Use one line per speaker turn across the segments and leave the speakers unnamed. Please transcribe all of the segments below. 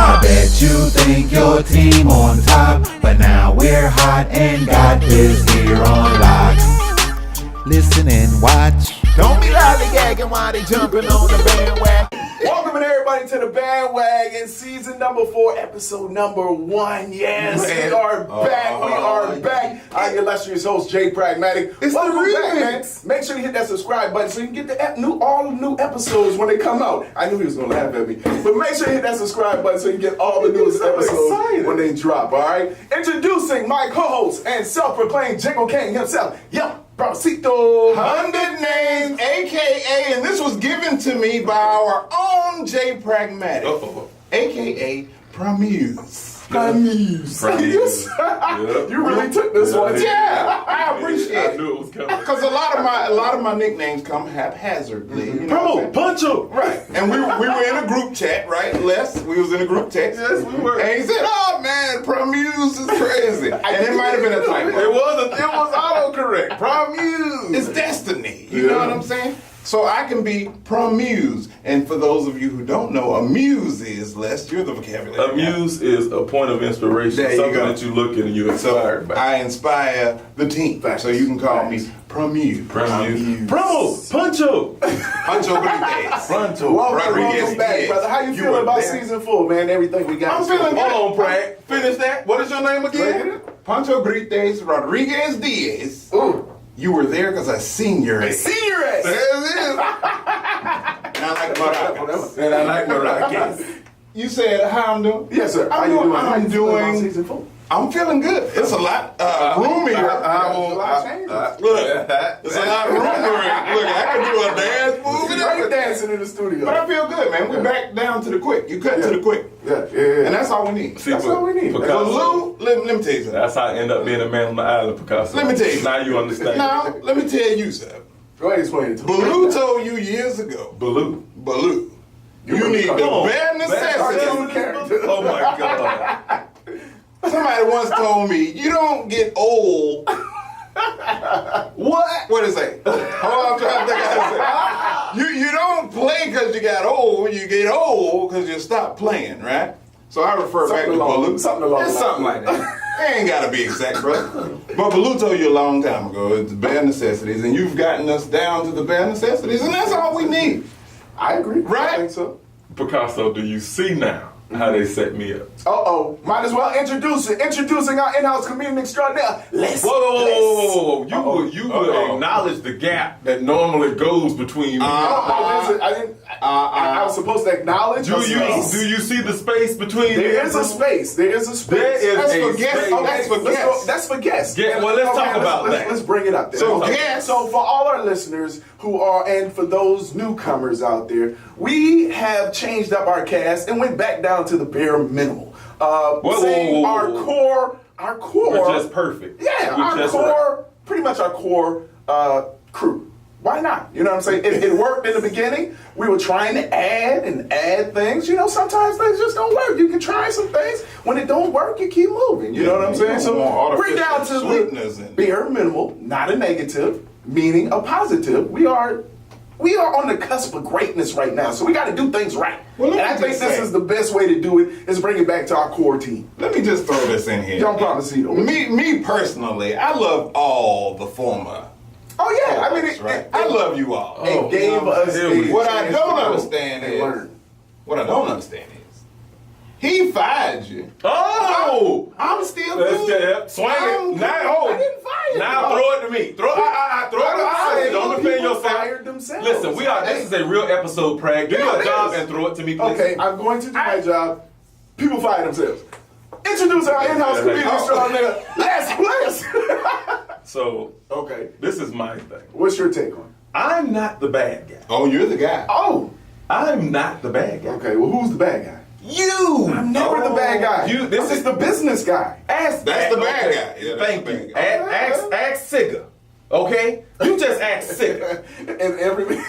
I bet you think your team on top, but now we're hot and got this here on lock. Listen and watch. Don't be lollygagging while they jumping on the bandwagon.
Welcome everybody to the Bandwagon, season number 4, episode number 1. Yes, we are back. We are back. I'm your illustrious host, Jay Pragmatic. Welcome back, man. Make sure you hit that subscribe button so you can get all the new episodes when they come out. I knew he was going to laugh at me. But make sure you hit that subscribe button so you can get all the newest episodes when they drop, all right? Introducing my co-host and self-proclaimed Jingle King himself, Brocito.
100 names, a.k.a. and this was given to me by our own Jay Pragmatic, a.k.a. Pramuse.
You really took this one.
Yeah, I appreciate it.
I knew it was coming.
Because a lot of my nicknames come haphazardly. You know
Puncho.
Right. And we were in a group chat, right? We was in a group text.
Yes, we were.
And he said, "Oh man, Pramuse is crazy." And it might have been a typo.
It was autocorrect.
Pramuse. It's destiny. You know what I'm saying? So I can be Pramuse. And for those of you who don't know, a muse is, Les, you're the vocabulary.
A muse is a point of inspiration,
there
something
you go.
that you look at and you inspired by.
I inspire the team. So you can call me Pramuse.
Promo! Pancho!
Pancho Benitez.
Pancho.
Welcome back, brother. How you feeling about season 4, man? Everything we got.
I'm feeling good.
Hold on, Prag. Finish that. What is your name again?
Pancho Benitez Rodriguez Diaz.
Ooh.
You were there because I seen your ass.
Senior ass.
There it is. And I like Maracas. You said how I'm doing?
Yes, sir.
I'm doing.
Season 4.
I'm feeling good. It's a lot roomier. Look, it's a lot roomier. Look, I can do a dance move and everything.
Dancing in the studio.
But I feel good, man. We're back down to the quick. You cut to the quick.
Yeah.
And that's all we need.
That's all we need.
Lou, let me tell you something.
That's how I end up being a man on the island, Picasso.
Let me tell you.
Now you understand.
Now, let me tell you something.
Go ahead, explain it to me.
Baloo told you years ago.
Baloo.
You need the bare necessities.
Oh my God.
Somebody once told me, you don't get old. What? What is that? Hold on, I'm trying to think how to say. You don't play because you got old. You get old because you stop playing, right? So I refer back to Baloo.
Something
like that. It ain't got to be exact, brother. But Baloo told you a long time ago, it's the bare necessities, and you've gotten us down to the bare necessities, and that's all we need.
I agree.
Right?
I think so.
Picasso, do you see now how they set me up?
Might as well introducing our in-house comedian extraordinaire, Les.
Whoa. You would acknowledge the gap that normally goes between me.
I was supposed to acknowledge.
Do you see the space between me?
There is a space.
That's
for guests.
Yeah, well, let's talk about that.
Let's bring it up there. So for all our listeners and for those newcomers out there, we have changed up our cast and went back down to the bare minimal. Our core.
We're just perfect.
Yeah, pretty much our core crew. Why not? You know what I'm saying? It worked in the beginning. We were trying to add things. You know, sometimes things just don't work. You can try some things. When it don't work, you keep moving. You know what I'm saying? So we're down to the bare minimal, not a negative, meaning a positive. We are on the cusp of greatness right now, so we got to do things right.
Well,
and I think this is the best way to do it, is bring it back to our core team.
Let me just throw this in here.
Don't promise you.
Me personally, I love all the former.
Oh yeah, I mean,
I love you all.
It gave us
what I don't understand is he fired you.
Oh,
I'm still good.
Swing it. Now,
I didn't fire you.
Now throw it to me. Throw it. Don't defend yourself.
Fired themselves.
Listen, this is a real episode, Prag. Do your job and throw it to me, please.
Okay, I'm going to do my job. People fire themselves. Introduce our in-house comedian extraordinaire, Les.
So,
okay,
this is my thing.
What's your take on it?
I'm not the bad guy.
Oh, you're the guy.
Oh,
I'm not the bad guy.
Okay, well, who's the bad guy?
You.
I'm never the bad guy.
This is
the business guy.
That's the bad guy.
Yeah, thank you. Ask Sigga. Okay? You just ask Sigga.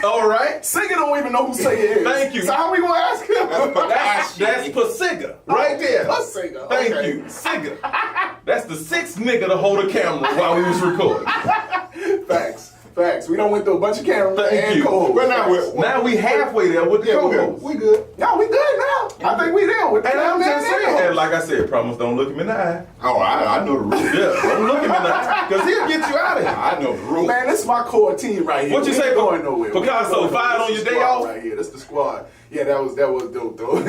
All right?
Sigga don't even know who Sigga is.
Thank you.
So how we gonna ask him?
That's for Sigga. Right there.
Sigga.
Thank you. Sigga. That's the sixth nigga to hold a camera while we was recording.
Facts. We done went through a bunch of cameras and co-hosts.
Now we halfway there with the co-hosts.
We good.
No, we good now. I think we there with that.
And I'm just saying, and like I said, promise don't look him in the eye.
Oh, I know the rules.
Yeah, don't look him in the eye, because he'll get you out of here.
I know the rules.
Man, this is my core team right here.
What you
We
say,
ain't going nowhere.
Picasso, fired on your day off?
Right here, this the squad. Yeah, that was dope though.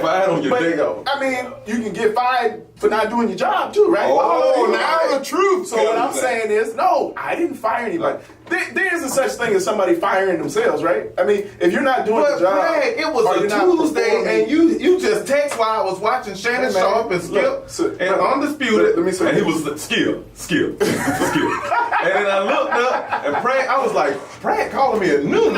Fired on your day off.
I mean, you can get fired for not doing your job too, right?
Oh, now the truth.
So what I'm saying is, no, I didn't fire anybody. There isn't such thing as somebody firing themselves, right? I mean, if you're not doing the job,
Craig, it was
or
a
you're not
Tuesday,
performing-
and you just text while I was watching Shannon
Hey, man,
Sharp and Skip
look,
and Undisputed,
let me say
and he
this.
was Skip. And then I looked up, and Pratt, I was like, Pratt calling me at noon.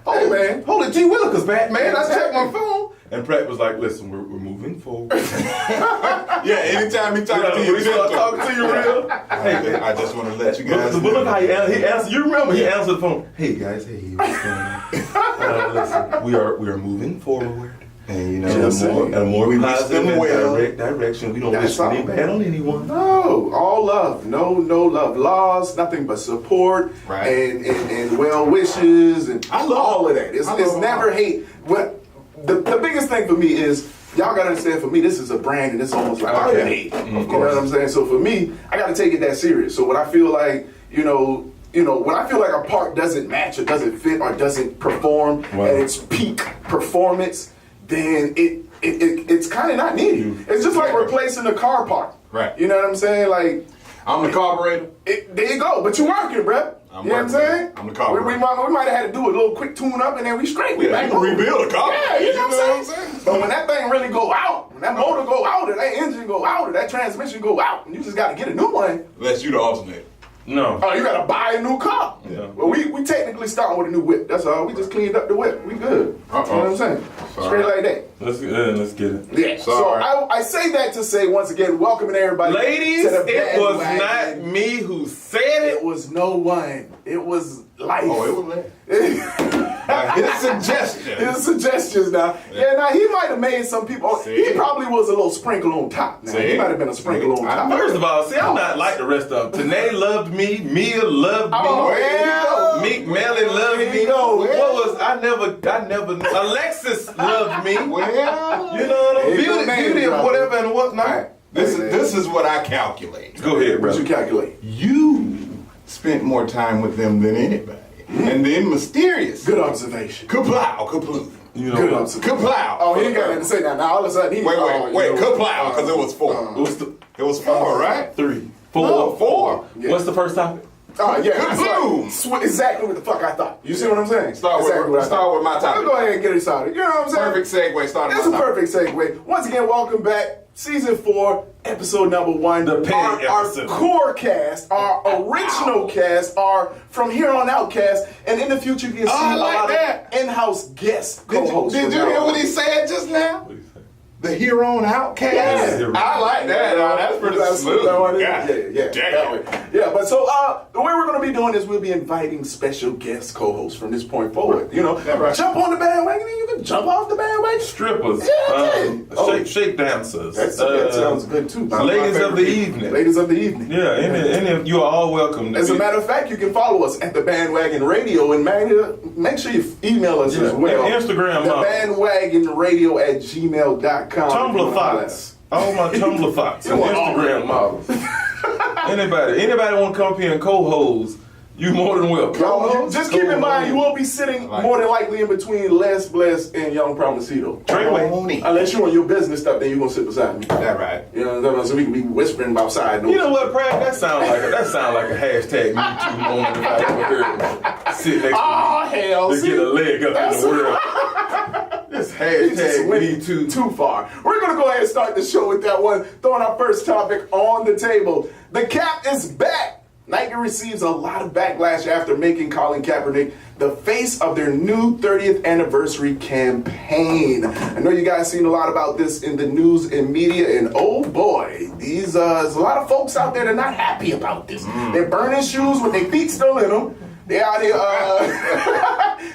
Hey, man.
Holy G Willikers back, man. I checked my phone. And Pratt was like, listen, we're moving forward.
Yeah, anytime he talking to you,
we start talking to you real. Hey,
I just want to let you guys
but look how he answered. You remember he answered the phone. Hey guys, hey, what's going on? Listen, we are moving forward, and you know, a more positive and direct direction. We don't wish any bad on anyone.
No, all love, no love, laws, nothing but support,
Right.
and well wishes, and
I love
all of that. It's never hate. What the biggest thing for me is, y'all gotta understand, for me, this is a brand, and it's almost like a hate. You know what I'm saying? So for me, I gotta take it that serious. So when I feel like, you know, when I feel like a part doesn't match or doesn't fit or doesn't perform at its peak performance, then it's kind of not needed. It's just like replacing a car part.
Right.
You know what I'm saying? Like,
I'm the carburetor.
there you go. But you working, bruh.
I'm
You know what I'm
working.
saying?
I'm the carburetor.
We might have had to do a little quick tune up and then we straight. We
Yeah,
back
you can
home.
rebuild a car.
Yeah, you know what I'm saying? But when that thing really go out, when that motor go out, or that engine go out, or that transmission go out, and you just got to get a new one.
Unless you the alternator.
No.
Oh, you got to buy a new car.
Yeah.
Well, we technically starting with a new whip. That's all. We just cleaned up the whip. We good. You know what I'm saying? Straight like that.
Let's get it.
Yeah. So I say that to say, once again, welcoming everybody.
Ladies,
to the
it was
bandwagon.
not me who said it.
It was no one. It was life.
Oh, it was that. His suggestion.
His suggestions now. Yeah, now he might have made some people.
See?
He probably was a little sprinkle on top. Now. He
See?
might have been a sprinkle on top.
First of all, see, I'm not like the rest of them. Tanae loved me. Mia loved me.
Oh, yeah.
Meek Melly loved
There
me.
you go.
What was I never Alexis loved me.
Well,
You know what I mean?
Hey, good name,
Beauty of
brother.
whatever and whatnot.
All right.
this is what I calculate.
Go ahead,
What you
bro.
calculate?
You spent more time with them than anybody. And then mysterious.
Good observation.
Kaplow, kaplow.
You know
Good
what?
observation.
Kaplow.
Oh, he ain't got nothing to say now. Now all of a sudden he.
Wait, kaplow, because it was 4. It was 4, right?
3, 4.
Oh, 4.
Yeah.
What's the first topic?
Oh yeah, that's
Kaboom!
right. Exactly what the fuck I thought. You see what I'm saying?
Start
exactly
with my topic.
I'll go ahead and get it started. You know what I'm saying?
Perfect segue. Start
That's a perfect segue. Once again, welcome back. Season 4, episode number 1.
The petty
our
episode.
core cast, our original cast, our from here on out cast, and in the future you can see
I
a
like
lot
that.
of in-house guest
Did
co-hosts.
you hear what he said just now? The here on out cast?
Yeah.
I like that. That's pretty smooth.
That one is-
Yeah.
yeah. That way. Yeah, but so the way we're going to be doing this, we'll be inviting special guest co-hosts from this point forward. You know,
right.
jump on the bandwagon and you can jump off the bandwagon.
Strippers.
Yeah.
Shake dancers.
That sounds good too.
Ladies of the evening.
Ladies of the evening.
Yeah, any of you are all welcome.
As a matter of fact, you can follow us at the Bandwagon Radio, and make sure you email us as well.
and Instagram,
the bandwagonradio@gmail.com.
Tumblr thoughts. All my Tumblr thoughts and
You want all
Instagram
that.
models. Anybody want to come up here and co-host, you more than welcome.
Just keep in mind, you won't be sitting more than likely in between Les Bless and Young Promisito.
Treyway.
Unless you're on your business stuff, then you're going to sit beside me.
That right.
You know what I'm saying? So we can be whispering outside.
You know what, Brad? That sounds like a hashtag Me Too moment if I ever heard it. Sit next to
Oh, hell.
me to get a leg up in the world. This
He just
hashtag
went
Me Too.
too far. We're going to go ahead and start the show with that one, throwing our first topic on the table. The cap is back. Nike receives a lot of backlash after making Colin Kaepernick the face of their new 30th anniversary campaign. I know you guys seen a lot about this in the news and media, and oh boy, there's a lot of folks out there that are not happy about this. They're burning shoes with their feet still in them. They're out here,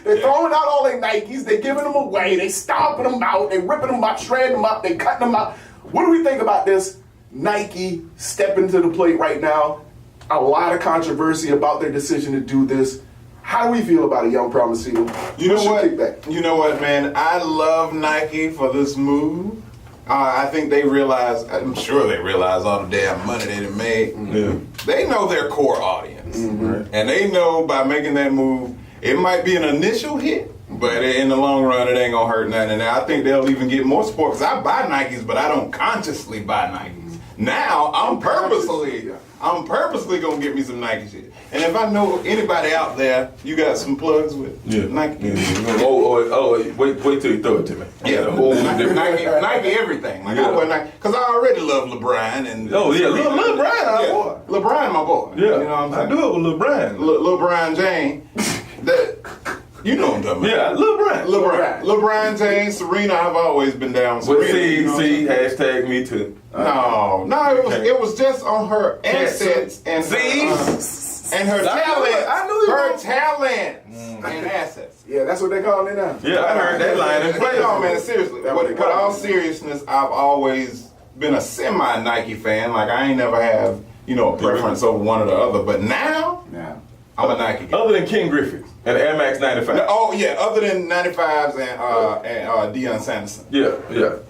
they're throwing out all their Nikes, they're giving them away, they stomping them out, they ripping them up, shredding them up, they cutting them out. What do we think about this? Nike stepping to the plate right now. A lot of controversy about their decision to do this. How do we feel about it, Young Promisino?
You know what?
Kickback?
You know what, man? I love Nike for this move. I think they realize, I'm sure they realize all the damn money they done made.
Yeah.
They know their core audience. And they know by making that move, it might be an initial hit, but in the long run, it ain't gonna hurt nothing. And I think they'll even get more support, because I buy Nikes, but I don't consciously buy Nikes. Now, I'm purposely gonna get me some Nike shit. And if I know anybody out there, you got some plugs with Nike.
Wait till you throw it to me.
Nike everything. Like I wear Nike, because I already love LeBron and
Lil Brian,
LeBron, my boy.
Yeah,
you know what I'm saying?
I do it with Lil Brian.
LeBron James. You know what I'm talking about.
Yeah, Lil Brian.
LeBron James, Serena, I've always been down with
Well,
Serena.
see, hashtag me too.
No, it was just on her assets and and her talent.
I knew
her talent and assets.
Yeah, that's what they call it now.
Yeah, I heard that line in play.
No, man, seriously. With all seriousness, I've always been a semi-Nike fan. Like, I ain't never have, a preference over one or the other. But now, I'm a Nike guy.
Other than King Griffiths and Air Max 95.
Oh, yeah, other than 95s and Deion Sanderson.
Yeah.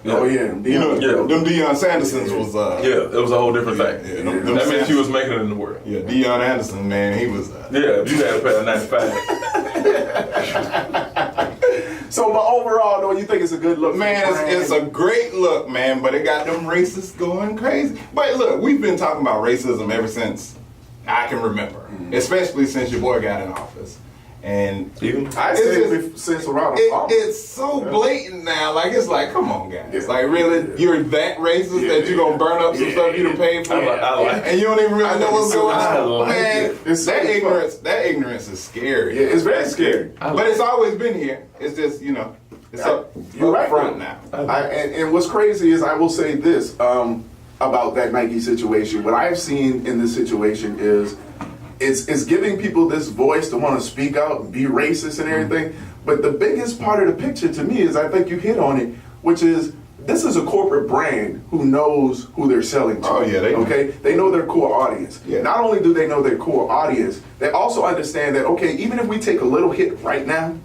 Oh, yeah.
Them Deion Sandersons was...
it was a whole different thing.
Them
That meant you was making it in the world.
Yeah, Deion Anderson, man, he was...
you had a pair of 95.
So, but overall, though, you think it's a good look?
Man, it's a great look, man, but it got them racists going crazy. But look, we've been talking about racism ever since I can remember, especially since your boy got in office. And
I say since around
it's so blatant now. Like, it's like, come on, guys. It's like, really? You're that racist that you're going to burn up some stuff you done paid for? And you don't even really know what's going on? Man, that ignorance is scary.
Yeah, it's very scary.
But it's always been here. It's just, it's up front now.
And what's crazy is, I will say this about that Nike situation. What I've seen in this situation is it's giving people this voice to want to speak out and be racist and everything. But the biggest part of the picture to me is, I think you hit on it, which is, this is a corporate brand who knows who they're selling to.
Oh, yeah,
They know their core audience.
Yeah.
Not only do they know their core audience, they also understand that, even if we take a little hit right now,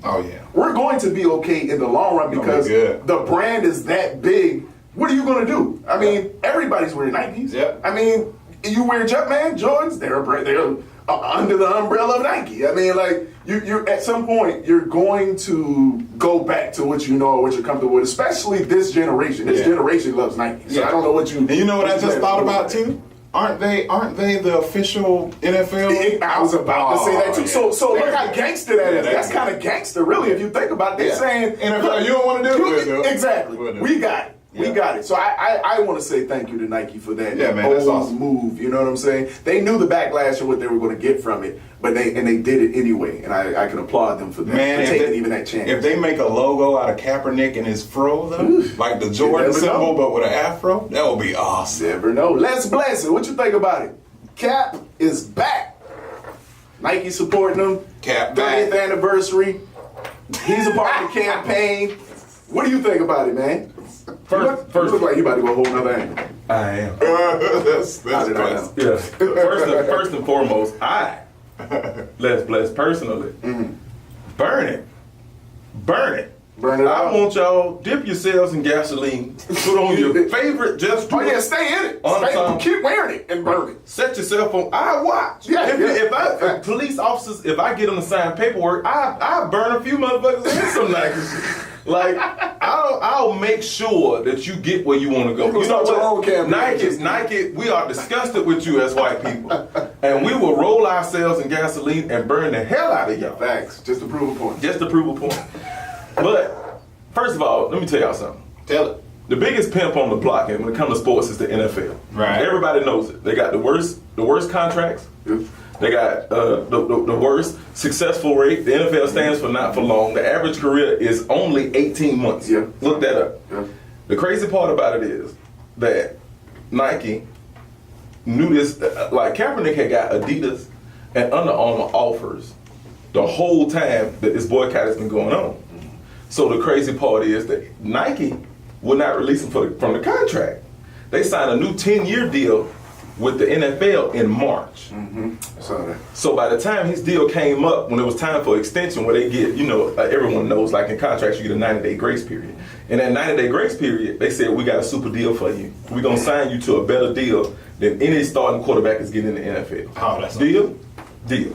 we're going to be okay in the long run, because the brand is that big. What are you going to do? I mean, everybody's wearing Nikes.
Yeah.
I mean, you wear Jumpman, Jordans, they're under the umbrella of Nike. I mean, like, you at some point, you're going to go back to what you know, what you're comfortable with, especially this generation. This generation loves Nike. So I don't know what you...
And you know what I just thought about, too? Aren't they the official NFL?
I was about to say that, too. So look how gangster that is. That's kind of gangster, really, if you think about it. They're saying...
NFL, you don't want to do it?
Exactly. We got it. We got it. So I want to say thank you to Nike for that.
Yeah, man, that's awesome
move. You know what I'm saying? They knew the backlash and what they were going to get from it, but they did it anyway, and I can applaud them for that.
Man,
for taking even that chance.
If they make a logo out of Kaepernick and his fro, though, like the Jordan symbol, but with an afro, that would be awesome.
Never know. Les Bless it. What you think about it? Cap is back. Nike supporting him.
Cap back.
30th anniversary. He's a part of the campaign. What do you think about it, man? First, you look like you about to go a whole nother angle.
I am.
That's
class.
Yeah. First and foremost, Les Bless personally, burn it.
Burn it
I
out.
want y'all dip yourselves in gasoline. Put on your favorite Just Do It.
Stay in it. Keep wearing it and burn it.
Set yourself on. I watch. If police officers, if I get them to sign paperwork, I burn a few motherfuckers in some Nikes. Like, I'll make sure that you get where you want to go.
You know what?
Nike, we are disgusted with you as white people. And we will roll ourselves in gasoline and burn the hell out of y'all.
Facts. Just to prove a point.
But, first of all, let me tell y'all something.
Tell it.
The biggest pimp on the block, and when it comes to sports, is the NFL.
Right.
Everybody knows it. They got the worst contracts. They got the worst successful rate. The NFL stands for not for long. The average career is only 18 months.
Yeah.
Look that up.
Yeah.
The crazy part about it is that Nike knew this. Like, Kaepernick had got Adidas and Under Armour offers the whole time that this boycott has been going on. So the crazy part is that Nike would not release him from the contract. They signed a new 10-year deal with the NFL in March. So by the time his deal came up, when it was time for extension, where they get, everyone knows, like in contracts, you get a 90-day grace period. In that 90-day grace period, they said, we got a super deal for you. We're going to sign you to a better deal than any starting quarterback is getting in the NFL.
Oh, that's
deal? Deal.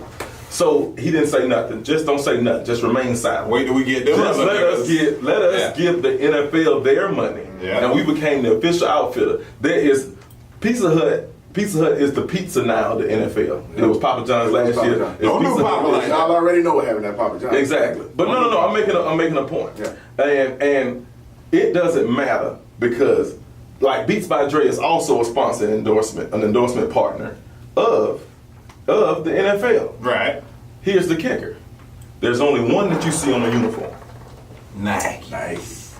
So he didn't say nothing. Just don't say nothing. Just remain silent.
Wait till we get them.
Just let us give the NFL their money.
Yeah.
And we became the official outfitter. There is Pizza Hut. Pizza Hut is the pizza now of the NFL. It was Papa John's last year.
Don't do Papa like that.
Y'all already know what happened at Papa John's.
Exactly. But no. I'm making a point.
Yeah.
And it doesn't matter because, like, Beats by Dre is also a sponsor and an endorsement partner of the NFL.
Right.
Here's the kicker. There's only one that you see on the uniform.
Nike.
Nice.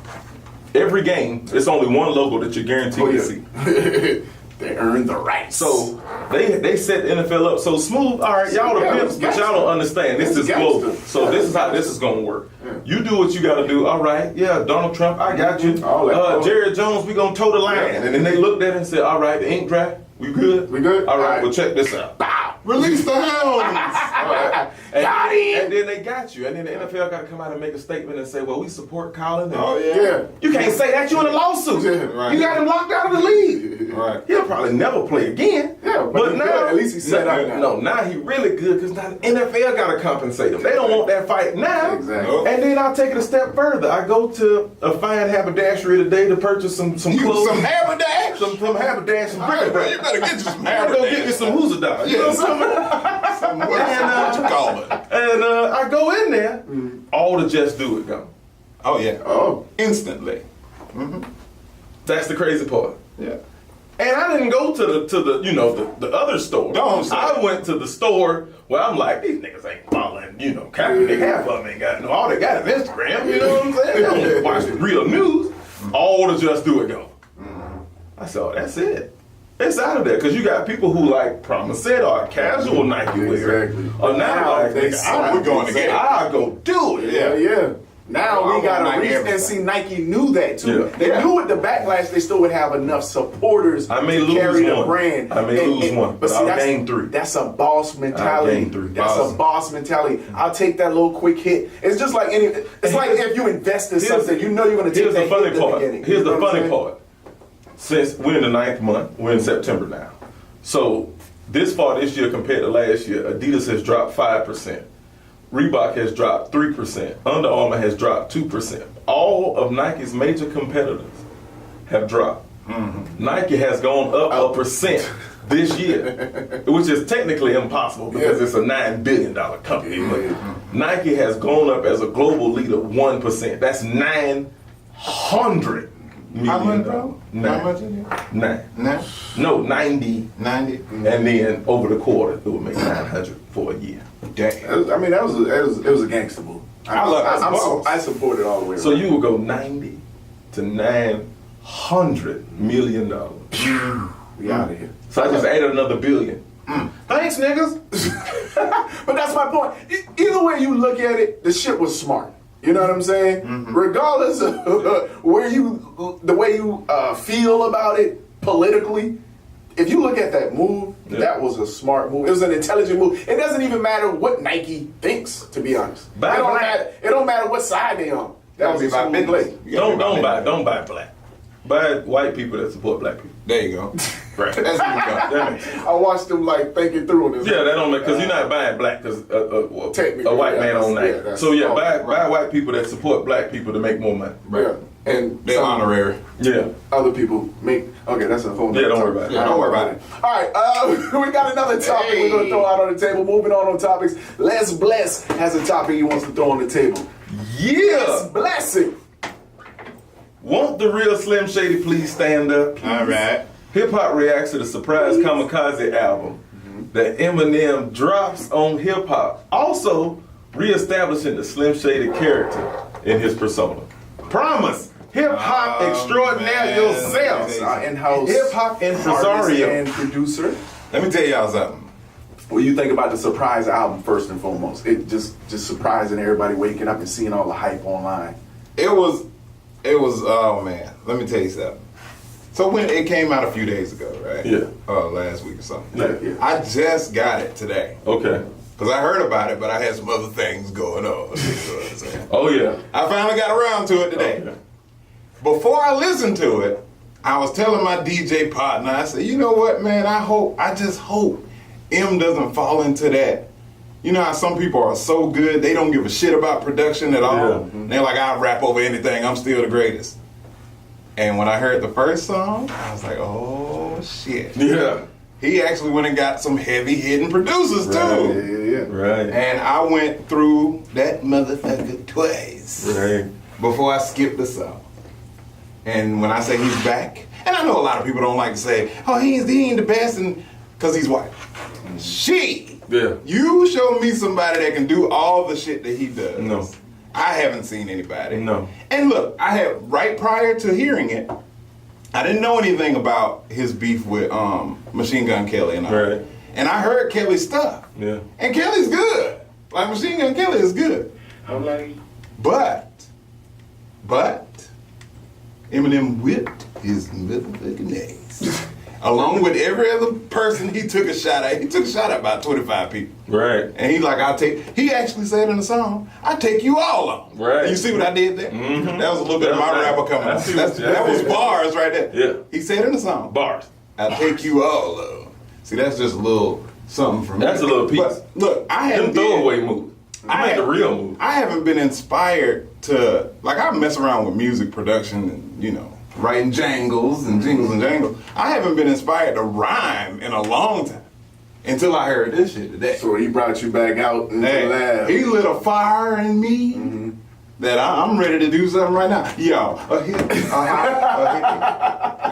Every game, it's only one logo that you're guaranteed to see.
They earned the right.
So they set the NFL up so smooth. All right, y'all the pimps, but y'all don't understand. This is global. So this is how this is gonna work. You do what you gotta do. All right, yeah, Donald Trump, I got you. Jerry Jones, we gonna toe the line. And then they looked at it and said, all right, the ink dry. We good?
We good?
All right, well, check this out.
Bow.
Release the hounds.
Right.
Got him.
And then they got you. And then the NFL got to come out and make a statement and say, well, we support Colin.
Oh, yeah.
You can't say that. You in a lawsuit.
Yeah, right.
You got him locked out of the league.
Right.
He'll probably never play again.
Yeah, but
now,
good. At least he set up now.
No, now he really good because now the NFL got to compensate him. They don't want that fight now.
Exactly.
And then I'll take it a step further. I go to a fine haberdashery today to purchase some clothes.
Some haberdash?
Some haberdash. Some
All right, bro, you better get you some haberdash.
Go get me some Hoozadar. You know what I'm saying?
What you call it?
And I go in there, all the Just Do It go.
Oh, yeah.
Oh.
Instantly.
That's the crazy part.
Yeah.
And I didn't go to the other store.
Don't say
I
that.
went to the store where I'm like, these niggas ain't following, Kaepernick. Half of them ain't got all they got is Instagram, you know what I'm saying? They don't watch the real news. All the Just Do It go. I said, oh, that's it. It's out of there because you got people who like Promise It or casual Nike wear.
Exactly.
Or now like,
we're going to get it.
I'll go do it.
Yeah. Now
I
we got
want
to
Nike
reach and
everything.
see Nike knew that too.
Yeah.
They knew with the backlash they still would have enough supporters
I may
to
lose
carry the
one.
brand.
I may lose one, but I'll gain 3.
That's a boss mentality.
gain 3.
That's a boss mentality. I'll take that little quick hit. It's just like it's like if you invest in something, you know you're going to take that hit at the beginning.
Here's
You know
the
what I'm
funny
saying?
part. Since we're in the 9th month, we're in September now. So this far this year compared to last year, Adidas has dropped 5%. Reebok has dropped 3%. Under Armour has dropped 2%. All of Nike's major competitors have dropped. Nike has gone up 1% this year, which is technically impossible because it's a $9 billion company. But Nike has gone up as a global leader 1%. That's $900
How much,
million.
bro?
Nine.
How much is it?
Nine. No, 90.
90?
And then over the quarter, it would make 900 for a year.
Damn.
I mean, it was a gangster move. I support it all the way around.
So you would go 90 to $900 million.
We out of here.
So I just added another billion. Thanks, niggas.
But that's my point. Either way you look at it, the shit was smart. You know what I'm saying? Regardless of the way you feel about it politically, if you look at that move, that was a smart move. It was an intelligent move. It doesn't even matter what Nike thinks, to be honest. It don't matter what side they on. That was a smooth play.
Don't buy black. Buy white people that support black people.
There you go.
Right.
That's what we got.
That makes sense.
I watched them like thinking through on this.
Yeah, that don't make because you're not buying black because a white man on that.
that's-
So buy white people that support black people to make more money.
Yeah. And
They're honorary.
Yeah.
other people make. Okay, that's a phone.
Yeah, don't worry about it.
Yeah, don't worry about it.
All right, we got another topic we're going to throw out on the table. Moving on topics. Les Bless has a topic he wants to throw on the table.
Yeah.
Blessing.
Won't the real Slim Shady please stand up?
All right.
Hip Hop reacts to the surprise Kamikaze album that Eminem drops on hip hop, also reestablishing the Slim Shady character in his persona. Promise, hip hop extraordinaire
man.
yourself,
Our in-house
hip hop
artist
impresario.
and producer.
Let me tell y'all something.
What do you think about the surprise album first and foremost? It just surprising everybody waking up and seeing all the hype online.
It was, oh man, let me tell you something. So when it came out a few days ago, right?
Yeah.
Last week or something.
Yeah.
I just got it today.
Okay.
Because I heard about it, but I had some other things going on. You know what I'm saying?
Oh, yeah.
I finally got around to it today.
Okay.
Before I listened to it, I was telling my DJ partner, I said, you know what, man, I just hope M doesn't fall into that. You know how some people are so good, they don't give a shit about production at all.
Yeah. Mm-hmm.
They're like, I'll rap over anything, I'm still the greatest. And when I heard the first song, I was like, oh, shit.
Yeah.
He actually went and got some heavy-hitting producers, too.
Yeah.
Right.
And I went through that motherfucker twice
Right.
before I skipped the song. And when I say he's back, and I know a lot of people don't like to say, oh, he ain't the best, and because he's white.
Yeah.
You show me somebody that can do all the shit that he does.
No.
I haven't seen anybody.
No.
And look, I had, right prior to hearing it, I didn't know anything about his beef with Machine Gun Kelly and all.
Right.
And I heard Kelly's stuff.
Yeah.
And Kelly's good. Like, Machine Gun Kelly is good.
I'm like,
But Eminem whipped his motherfucking ass. Along with every other person he took a shot at. He took a shot at about 25 people.
Right.
And he's like, he actually said in the song, I'll take you all on.
Right.
And you see what I did there?
Mm-hmm.
That was a little bit of my rapper coming out. That was bars right there.
Yeah.
He said in the song,
Bars.
I'll take you all on. See, that's just a little something for me.
That's a little piece.
But look, I
Them
haven't
throwaway move. I made the real move.
I haven't been inspired to, like, I mess around with music production and, you know, writing jingles and jangles. I haven't been inspired to rhyme in a long time until I heard this shit today.
so he brought you back out into the lab.
He lit a fire in me that I'm ready to do something right now. Yo, a hit, a hit.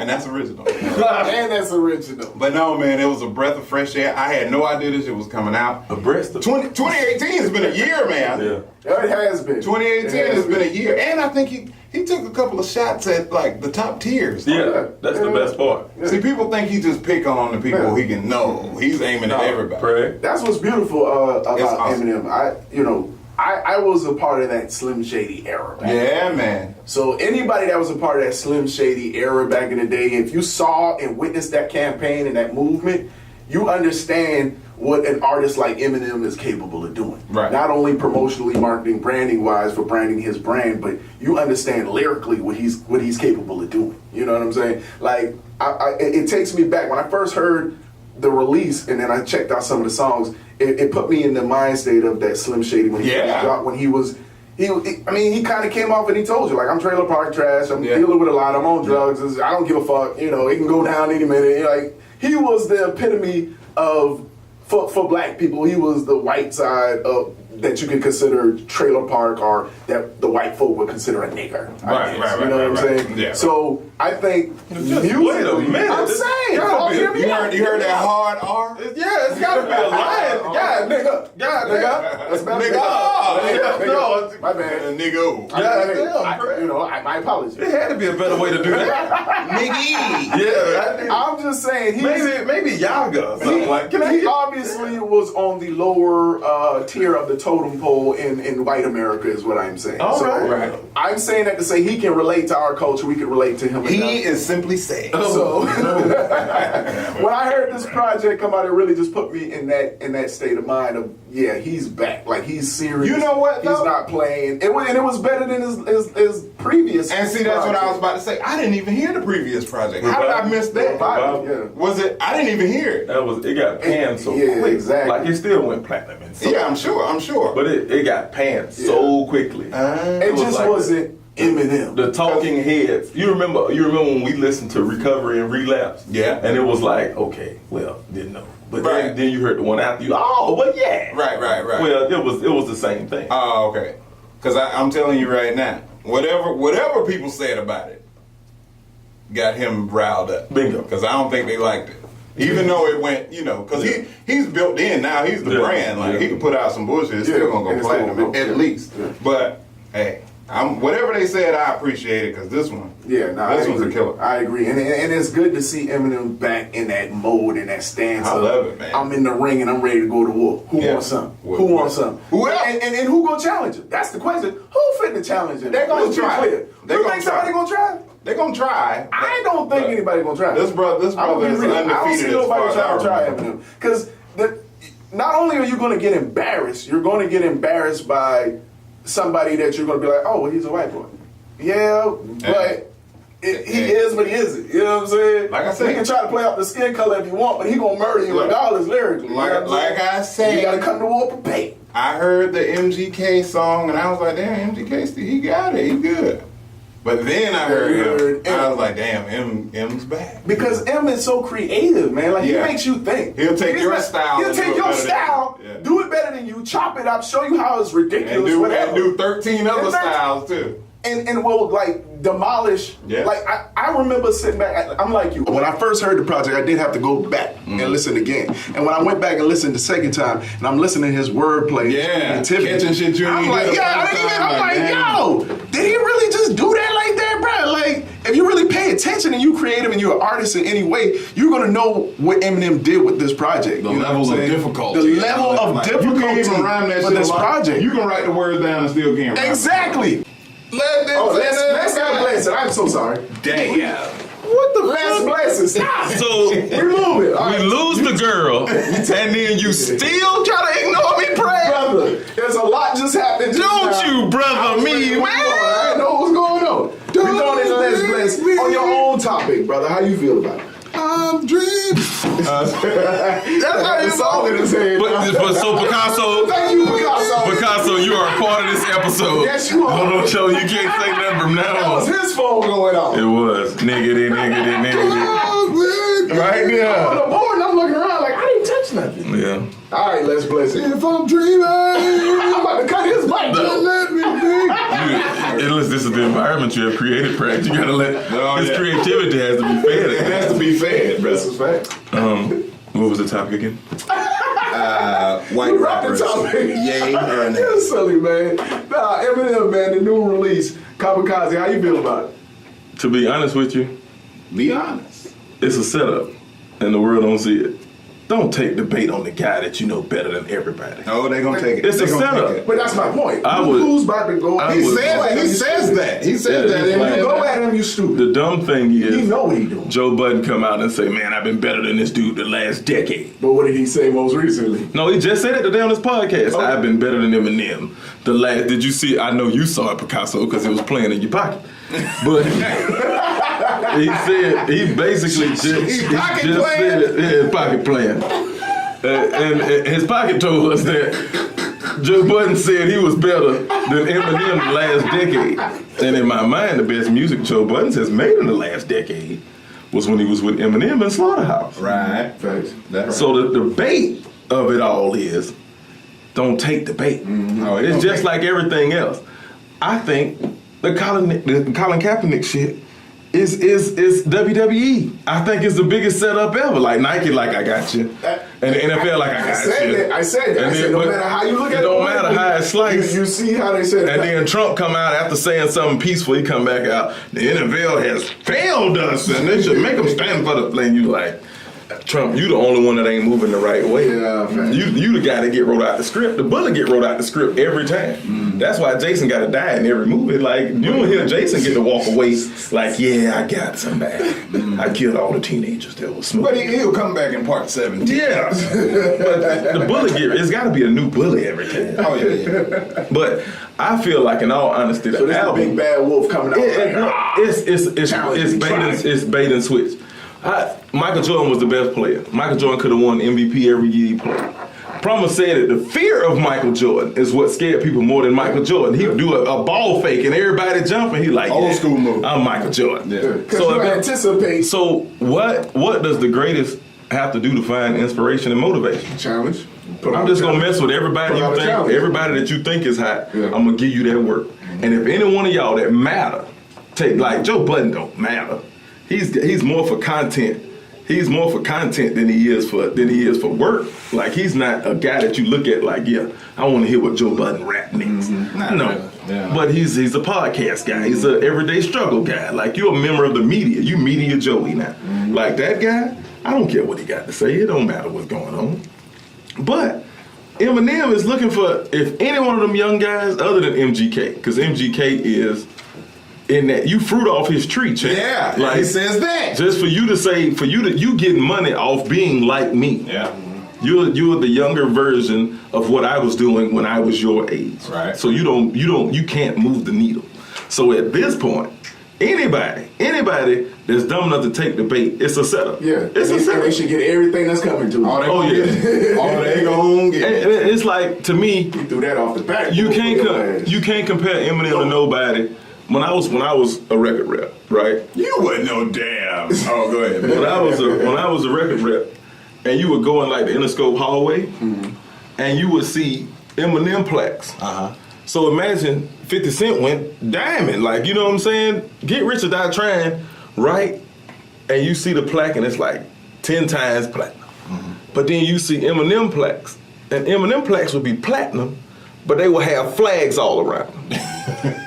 And that's original.
And that's original.
But no, man, it was a breath of fresh air. I had no idea this shit was coming out.
A breast of
2018 has been a year, man.
Yeah.
It has been.
2018 has been a year. And I think he took a couple of shots at, like, the top tiers.
Yeah. That's the best part.
See, people think he just pick on the people he can know. He's aiming at everybody.
Correct.
That's what's beautiful about
awesome.
Eminem. I was a part of that Slim Shady era.
Yeah, man.
So anybody that was a part of that Slim Shady era back in the day, if you saw and witnessed that campaign and that movement, you understand what an artist like Eminem is capable of doing.
Right.
Not only promotionally, marketing, branding wise for branding his brand, but you understand lyrically what he's capable of doing. You know what I'm saying? Like, it takes me back when I first heard the release, and then I checked out some of the songs. It put me in the mind state of that Slim Shady when he dropped, when he kind of came off and he told you, like, I'm trailer park trash, I'm dealing with a lot, I'm on drugs, I don't give a fuck, you know, it can go down any minute. Like, he was the epitome of, for black people, he was the white side of that you could consider trailer park, or that the white folk would consider a nigger.
Right.
You know what I'm saying?
Yeah.
So I think music.
Wait a minute.
I'm saying.
You heard that hard R?
Yeah, it's gotta be a line. God, nigga. That's better. Nigga. My bad.
Nigga.
My apologies.
There had to be a better way to do that.
Nigga.
Yeah.
I'm just saying.
Maybe Yaga or something like that.
He obviously was on the lower tier of the totem pole in white America, is what I'm saying.
All right.
I'm saying that to say he can relate to our culture, we can relate to him.
He is simply saying.
So when I heard this project come out, it really just put me in that state of mind of, yeah, he's back. Like, he's serious.
You know what, though?
He's not playing. And it was better than his previous.
And see, that's what I was about to say. I didn't even hear the previous project. How did I miss that? Was it? I didn't even hear it.
It got panned so quick.
Exactly.
Like, it still went platinum.
I'm sure.
But it got panned so quickly.
It just wasn't Eminem.
The talking heads. You remember when we listened to Recovery and Relapse?
Yeah.
And it was like, okay, well, didn't know. But
Right.
then you heard the one after you, oh, well, yeah.
Right.
Well, it was the same thing.
Oh, okay. Because I'm telling you right now, whatever people said about it got him riled up.
Bingo.
Because I don't think they liked it. Even though it went, because he's built in now, he's the brand. Like, he can put out some bullshit, it's still gonna go platinum at least. Yeah. But hey, whatever they said, I appreciate it, because this one, this one's a killer.
I agree, and it's good to see Eminem back in that mode and that stance.
I love it, man.
I'm in the ring and I'm ready to go to war. Who wants something? Who wants something?
Who else?
And who gonna challenge him? That's the question. Who fit the challenge him?
They're gonna
Let's be
try.
clear. You think somebody gonna try?
They're gonna try.
I don't think anybody gonna try.
This brother is undefeated.
I don't see nobody trying to try
him.
Eminem. Because not only are you gonna get embarrassed, you're gonna get embarrassed by somebody that you're gonna be like, oh, well, he's a white boy. Yeah, but he is, but he isn't. You know what I'm saying?
Like I said,
he can try to play up the skin color if you want, but he gonna murder you regardless lyrically.
Like I said,
you gotta come to war prepared.
I heard the MGK song and I was like, damn, MGK, he got it, he good. But then I heard him. I was like, damn, M's back.
Because M is so creative, man. Like, he makes you think.
He'll take your style.
He'll take your style, do it better than you, chop it up, show you how it's ridiculous.
And do 13 other styles, too.
And will, like, demolish.
Yeah.
Like, I remember sitting back. I'm like you. When I first heard the project, I did have to go back and listen again. And when I went back and listened the second time, and I'm listening to his wordplay.
Yeah. Catching shit you
I'm like, yo, did he really just do that like that, bro? Like, if you really pay attention and you creative and you're an artist in any way, you're gonna know what Eminem did with this project.
The level of difficulty.
The level of difficulty
you can't even rhyme that
for
shit
this project.
You can write the words down and still can't rhyme.
Exactly. Let's God bless it. I'm so sorry.
Damn.
What the last blessing? Stop.
So
Remove it.
we lose the girl, and then you still try to ignore me, Pray?
Brother, there's a lot just happened.
Don't you brother me, man.
I didn't know what was going on. We're going into Let's Bless on your own topic, brother. How you feel about it?
I'm dreaming.
That's how you saw it in his head.
But so Picasso,
Thank you, Picasso.
Picasso, you are a part of this episode.
Yes, you are.
Hold on, show you can't say nothing from now
That was
on.
his phone going off.
It was niggity.
Right there. On the board, and I'm looking around like, I didn't touch nothing.
Yeah.
All right, Let's Bless it.
If I'm dreaming,
I'm about to cut his mic.
don't let me think.
Listen, this is the environment you have created, Pratt. You gotta let his creativity has to be fed.
It has to be fed, bro.
This is fact.
What was the topic again?
White
rappers.
Yay or nay?
You're silly, man. Nah, Eminem, man, the new release, Kamikaze. How you feel about it?
To be honest with you,
Be honest.
it's a setup, and the world don't see it. Don't take the bait on the guy that you know better than everybody.
Oh, they gonna take it.
It's
They
a
gonna
setup.
take it.
But that's my point.
I would-
Who's about to go?
I
He
would-
says
that. He says
Yeah,
that.
it's
And
like-
you
Go at him, you stupid.
The dumb thing
He
is,
know what he doing.
Joe Budden come out and say, man, I've been better than this dude the last decade.
But what did he say most recently?
No, he just said it today on his podcast.
Okay.
I've been better than Eminem. Did you see? I know you saw it, Picasso, because it was playing in your pocket. But he said, he basically just said it. Yeah, his pocket playing. And his pocket told us that Joe Budden said he was better than Eminem the last decade. And in my mind, the best music Joe Budden has made in the last decade was when he was with Eminem in Slaughterhouse.
Right.
Facts.
That's right.
So the debate of it all is, don't take the bait.
Oh,
It's just like everything else. I think the Colin Kaepernick shit is WWE. I think it's the biggest setup ever. Like Nike, like I got you, and the NFL, like I got you.
I said that. I said no matter how you look at it,
don't matter how it's sliced.
You see how they said it.
And then Trump come out after saying something peaceful. He come back out. The NFL has failed us, and they should make them stand for the thing. You like, Trump, you the only one that ain't moving the right way.
Yeah, man.
You the guy that get wrote out the script. The bullet get wrote out the script every time. That's why Jason got to die in every movie. Like, you don't hear Jason get to walk away like, yeah, I got somebody. I killed all the teenagers that was smoking.
But he'll come back in part 17.
Yeah. But the bullet it's got to be a new bully every time.
Oh, yeah.
But I feel like, in all honesty, the
So this is the
album,
big bad wolf coming out.
it's bait and switch. Michael Jordan was the best player. Michael Jordan could have won MVP every year he played. Promo said it. The fear of Michael Jordan is what scared people more than Michael Jordan. He would do a ball fake and everybody jumping. He like,
Old school move.
I'm Michael Jordan.
Yeah.
Because you anticipate.
So what does the greatest have to do to find inspiration and motivation?
Challenge.
I'm just gonna mess with everybody
Put out a challenge.
everybody that you think is hot.
Yeah.
I'm gonna give you that work. And if any one of y'all that matter, take like Joe Budden don't matter. He's more for content. He's more for content than he is for work. Like, he's not a guy that you look at like, yeah, I want to hear what Joe Budden rap next. No.
Yeah.
But he's a podcast guy. He's an everyday struggle guy. Like, you're a member of the media. You Media Joey now. Like, that guy, I don't care what he got to say. It don't matter what's going on. But Eminem is looking for, if any one of them young guys other than MGK, because MGK is in that you fruit off his tree, champ.
Yeah,
like
he says that.
Just for you to say, you getting money off being like me.
Yeah.
You're the younger version of what I was doing when I was your age.
Right.
So you can't move the needle. So at this point, anybody that's dumb enough to take the bait, it's a setup.
Yeah,
it's a setup.
They should get everything that's coming to them.
All they gonna get.
And it's like, to me,
You threw that off the back.
you can't compare Eminem to nobody. When I was a record rep, right?
You wasn't no damn. Oh, go ahead.
When I was a record rep, and you would go in like the Interscope hallway, and you would see Eminem plaques. So imagine 50 Cent went diamond, like, you know what I'm saying? Get Rich or Die Trying, right? And you see the plaque and it's like 10 times platinum. But then you see Eminem plaques, and Eminem plaques would be platinum, but they will have flags all around.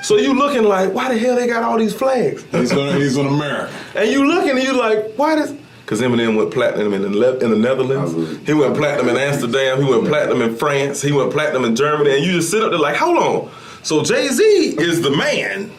So you looking like, why the hell they got all these flags?
He's an American.
And you looking and you like, why does? Because Eminem went platinum in the Netherlands. He went platinum in Amsterdam. He went platinum in France. He went platinum in Germany. And you just sit up there like, hold on. So Jay-Z is the man.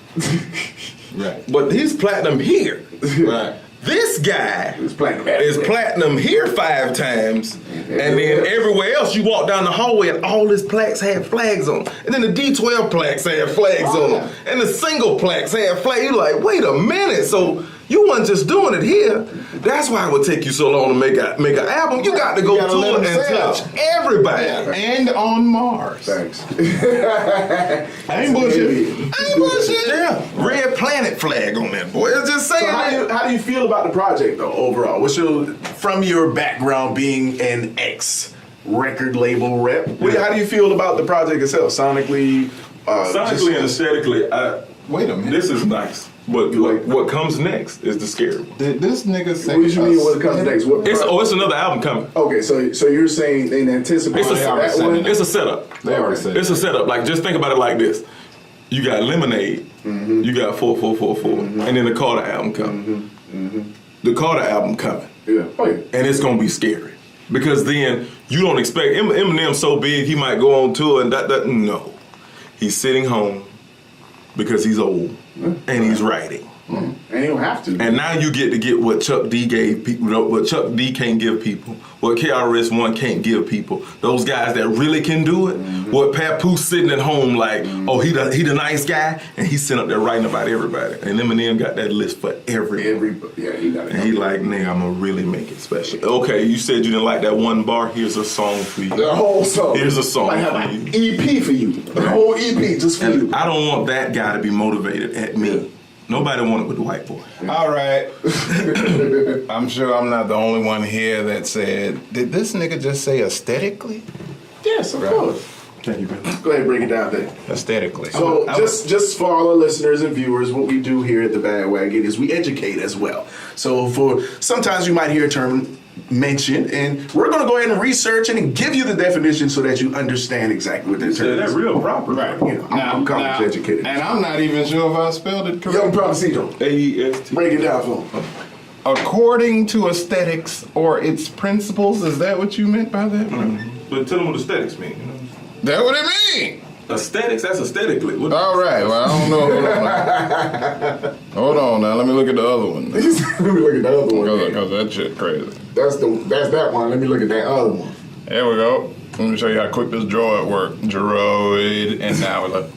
Right.
But he's platinum here.
Right.
This guy
It's platinum
is platinum here 5 times, and then everywhere else you walk down the hallway and all his plaques had flags on them. And then the D12 plaques had flags on them. And the single plaques had flags. You're like, wait a minute. So you wasn't just doing it here. That's why it would take you so long to make an album. You got to go tour and touch everybody.
And on Mars.
Thanks.
I ain't bullshit.
Yeah. Red Planet flag on that, boy. It's just saying.
So how do you feel about the project though overall? From your background being an ex-record label rep, how do you feel about the project itself? Sonically,
Sonically and aesthetically,
Wait a minute.
this is nice. But what comes next is the scary one.
Did this nigga say?
What do you mean what comes next?
It's another album coming.
Okay, so you're saying in anticipation
It's
of that one?
It's a setup.
They already said
It's a setup. Like, just think about it like this. You got Lemonade, you got 4444, and then the Carter album coming. The Carter album coming.
Yeah. Oh yeah.
And it's gonna be scary. Because then you don't expect Eminem's so big he might go on tour and that. No. He's sitting home because he's old and he's writing.
And you don't have to.
And now you get what Chuck D gave people, what Chuck D can't give people, what KRS-One can't give people. Those guys that really can do it. What Papoose sitting at home like, oh, he the nice guy, and he's sitting up there writing about everybody. And Eminem got that list for everybody.
Yeah, he got it.
And he like, nah, I'm gonna really make it special. Okay, you said you didn't like that one bar. Here's a song for you.
The whole song.
Here's a song
I have
for
an
you.
EP for you. The whole EP just for you.
And I don't want that guy to be motivated at me. Nobody wanted with the white boy.
All right. I'm sure I'm not the only one here that said, did this nigga just say aesthetically?
Yes, of course.
Thank you, man.
Go ahead and break it down there.
Aesthetically.
So just for all our listeners and viewers, what we do here at the Bandwagon is we educate as well. So sometimes you might hear a term mentioned, and we're going to go ahead and research it and give you the definition so that you understand exactly what that term is.
That's real proper.
Right.
You know, I'm college educated.
And I'm not even sure if I spelled it correctly.
Young Proficito,
AEST.
break it down for him.
According to aesthetics or its principles, is that what you meant by that?
But tell them what aesthetics mean. You know?
That what it mean?
Aesthetics, that's aesthetically. What
All right, well, I don't know. Hold on now, let me look at the other one.
Let me look at the other one.
Because that shit crazy.
That's that one. Let me look at that other one.
There we go. Let me show you how quick this droid works. Droid, and now we look.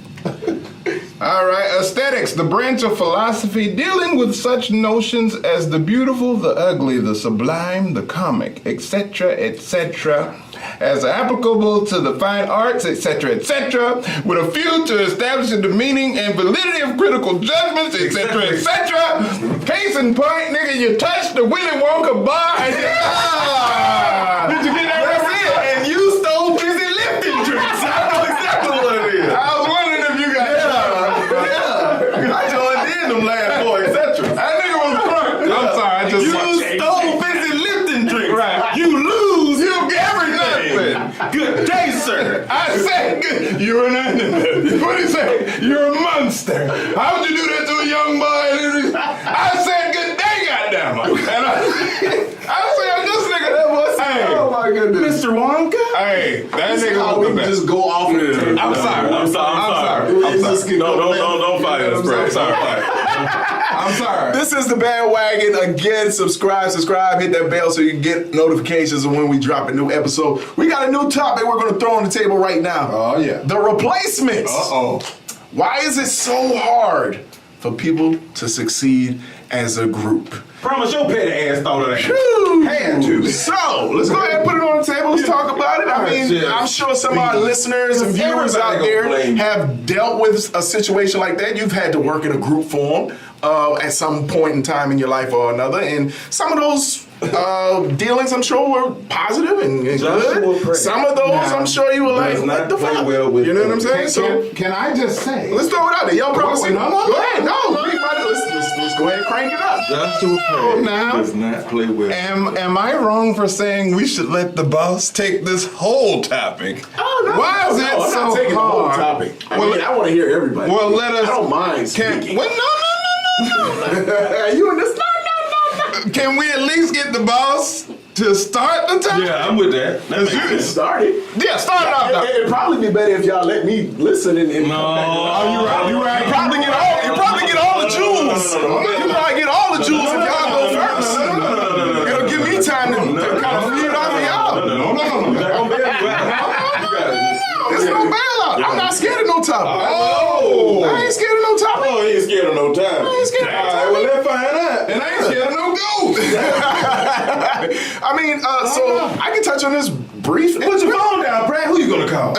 All right, aesthetics, the branch of philosophy dealing with such notions as the beautiful, the ugly, the sublime, the comic, etc., as applicable to the fine arts, etc., with a view to establishing the meaning and validity of critical judgments, etc., Case in point, nigga, you touched the Willy Wonka bar and did you get that reference?
And you stole busy lifting drinks. I know exactly what it is.
I was wondering if you got
I joined in them last four, etc.
That nigga was drunk. I'm sorry, I just
You stole busy lifting drinks.
Right.
You lose.
You get everything.
Good day, sir.
I said, you're an animal. What did he say? You're a monster. How would you do that to a young boy? I said, good day, goddamn it. And I said, this nigga. Hey,
Oh my goodness.
Mr. Wonka?
hey, that
How
nigga
we
was the best.
just go off the table.
I'm sorry.
I'm sorry.
Let's get
Don't fire us, bro. I'm sorry. I'm sorry.
This is the Bandwagon. Again, subscribe, hit that bell so you can get notifications of when we drop a new episode. We got a new topic we're going to throw on the table right now.
Oh, yeah.
The replacements.
Uh-oh.
Why is it so hard for people to succeed as a group?
Promise your petty ass thought of that.
Had to. So, let's go ahead and put it on the table. Let's talk about it. I mean, I'm sure some of our listeners and viewers out there have dealt with a situation like that. You've had to work in a group form at some point in time in your life or another. And some of those dealings, I'm sure, were positive and good. Some of those, I'm sure you were like, what the fuck? You know what I'm saying? So,
Can I just say?
let's throw it out there. Y'all probably
No, no,
go ahead. Let's go ahead and crank it up.
Joshua Perry
now.
does not play well.
Am I wrong for saying we should let the boss take this whole topic?
Oh, no.
Why is it
I'm
so
not taking
hard?
the whole topic. I want to hear everybody.
Well, let us.
I don't mind speaking.
Well, no.
You in this? No.
Can we at least get the boss to start the topic?
Yeah, I'm with that. That makes sense.
Started.
Yeah, start it off. Though.
It'd probably be better if y'all let me listen and
No.
come back. Oh, you right. You probably get all the jewels. You probably get all the jewels if y'all go first. It'll give me time to kind of feed off of y'all. There's no bailout. I'm not scared of no topic.
Oh.
I ain't scared of no topic.
Oh, he ain't scared of no time.
I ain't scared of no
All right,
topic.
well, let's find out.
And I ain't scared of no ghost.
I mean, so I can touch on this brief.
Put your phone down, Brad. Who you gonna call?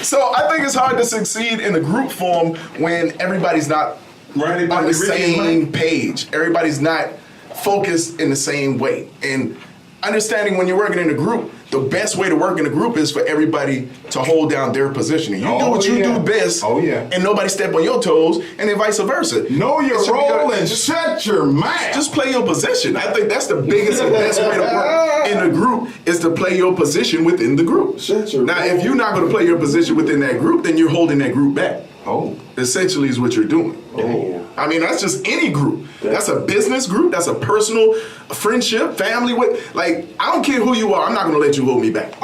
So I think it's hard to succeed in a group form when everybody's not
Right,
on the same page. Everybody's not focused in the same way. And understanding when you're working in a group, the best way to work in a group is for everybody to hold down their positioning. You do what you do best, and nobody step on your toes, and then vice versa.
Know your role and shut your mouth.
Just play your position. I think that's the biggest and best way to work in a group is to play your position within the group. Now, if you're not going to play your position within that group, then you're holding that group back. Essentially is what you're doing. I mean, that's just any group. That's a business group. That's a personal friendship, family. I don't care who you are. I'm not going to let you hold me back.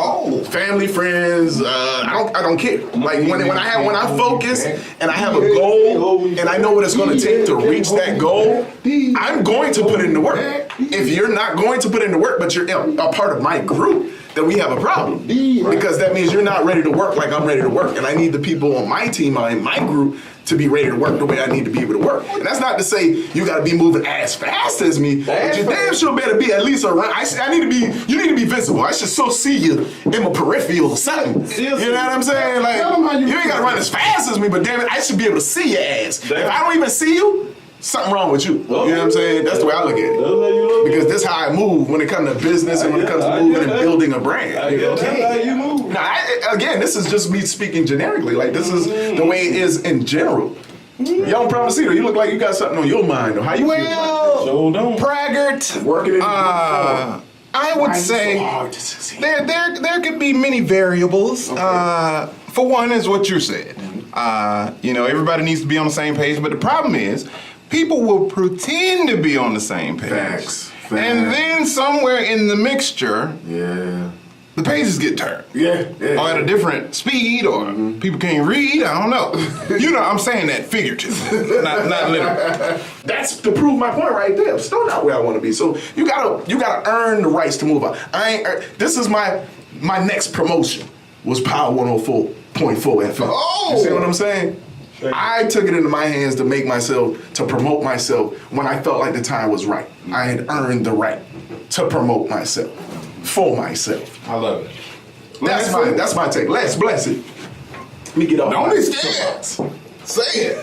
Family, friends. I don't care. Like when I focus and I have a goal and I know what it's going to take to reach that goal, I'm going to put in the work. If you're not going to put in the work, but you're a part of my group, then we have a problem. Because that means you're not ready to work like I'm ready to work. And I need the people on my team, in my group, to be ready to work the way I need to be able to work. And that's not to say you got to be moving as fast as me, but you damn sure better be at least around. You need to be visible. I should see you in my peripheral or something. You know what I'm saying? Like, you ain't got to run as fast as me, but damn it, I should be able to see your ass. If I don't even see you, something wrong with you. You know what I'm saying? That's the way I look at it. Because this is how I move when it comes to business and when it comes to moving and building a brand.
That's how you move.
Now, again, this is just me speaking generically. Like, this is the way it is in general. Young Promisito, you look like you got something on your mind. Or how you feel?
Praggart.
Working in
I would say there could be many variables. For one, is what you said. Everybody needs to be on the same page, but the problem is people will pretend to be on the same page.
Facts.
And then somewhere in the mixture, the pages get turned. Or at a different speed, or people can't read, I don't know. I'm saying that figuratively, not literally.
That's to prove my point right there. I'm still not where I want to be. So you gotta earn the rights to move up. This is my next promotion was Power 104.4 FM. You see what I'm saying? I took it into my hands to promote myself when I felt like the time was right. I had earned the right to promote myself for myself.
I love it.
That's my take. Les, bless it. Let me get off.
Don't be scared. Say it.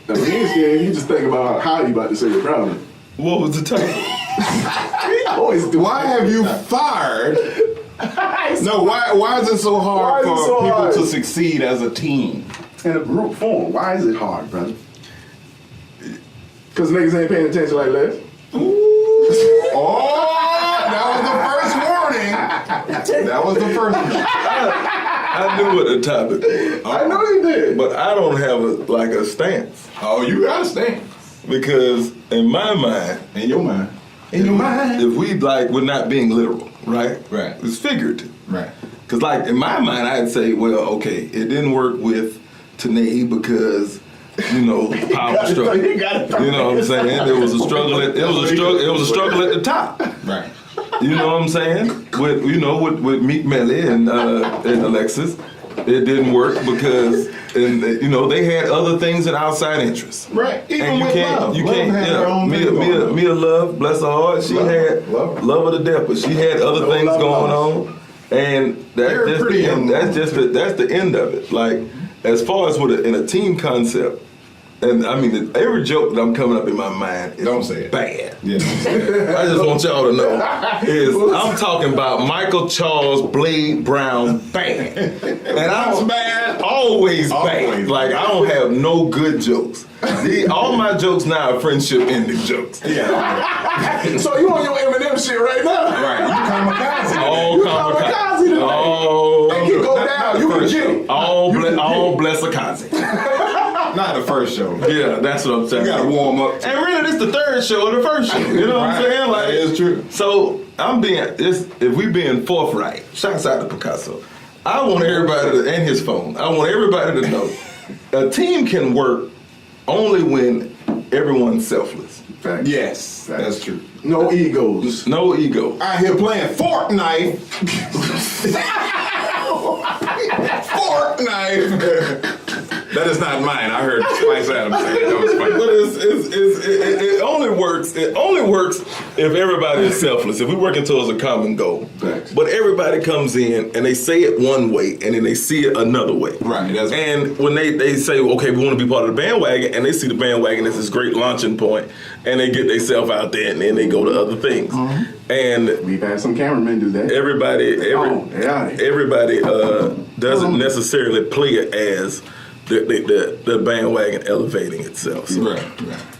No, he ain't scared. He just think about how you about to say you're proud of him.
What was the title?
Why have you fired? No, why is it so hard for people to succeed as a team?
In a group form. Why is it hard, brother? Because niggas ain't paying attention like Les.
That was the first warning.
I knew what the topic was.
I know you did.
But I don't have a stance.
Oh, you got a stance.
Because in my mind,
In your mind.
if we're not being literal, right?
Right.
It's figurative.
Right.
Because in my mind, I'd say, well, okay, it didn't work with Tanae because power struggle. You know what I'm saying? There was a struggle. It was a struggle at the top.
Right.
You know what I'm saying? With Meek Melly and Alexis, it didn't work because they had other things and outside interests.
Right. Even
and you can't. Mia Love, bless her heart, she had love of the death, but she had other things going on, and that's the end of it. Like as far as in a team concept. And I mean, every joke that I'm coming up in my mind is bad. Yeah. I just want y'all to know I'm talking about Michael Charles Blade Brown bad. And I'm bad, always bad. Like I don't have no good jokes. All my jokes now are friendship ending jokes.
Yeah. So you on your Eminem shit right now?
Right. You kamikaze.
All kamikaze today.
Oh,
and you go down. You can get it.
All bless a kazi.
Not the first show.
Yeah, that's what I'm saying.
You gotta warm up.
And really, this the third show or the first show. You know what I'm saying? Like,
it's true.
So if we being forthright, shouts out to Picasso. I want everybody and his phone. I want everybody to know a team can work only when everyone's selfless.
Facts.
Yes, that's true.
No egos.
No ego.
Out here playing Fortnite. Fortnite. That is not mine. I heard Spice Adams say that was funny.
But it only works. It only works if everybody is selfless. If we're working towards a common goal.
Thanks.
But everybody comes in and they say it one way and then they see it another way.
Right.
And when they say, okay, we want to be part of the bandwagon, and they see the bandwagon as this great launching point, and they get themselves out there and then they go to other things. Mm-hmm. And
we've had some cameramen do that.
Everybody doesn't necessarily play it as the bandwagon elevating itself. So.
Right.